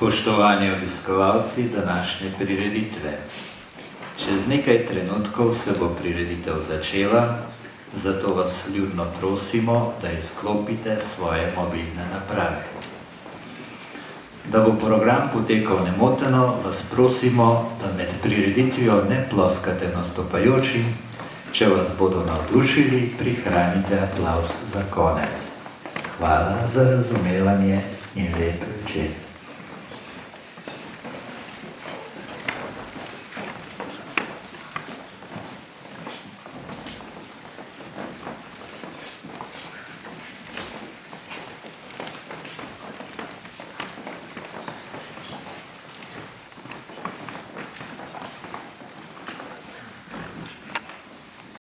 Spoštovani obiskovalci današnje prireditve. Čez nekaj trenutkov se bo prireditev začela, zato vas vljudno prosimo, da izklopite svoje mobilne naprave. Da bo program potekal nemoteno, vas prosimo, da med prireditvijo ne ploskate nastopajočim, če vas bodo navdušili, prihranite aplavz za konec. Hvala za razumevanje in lep večer.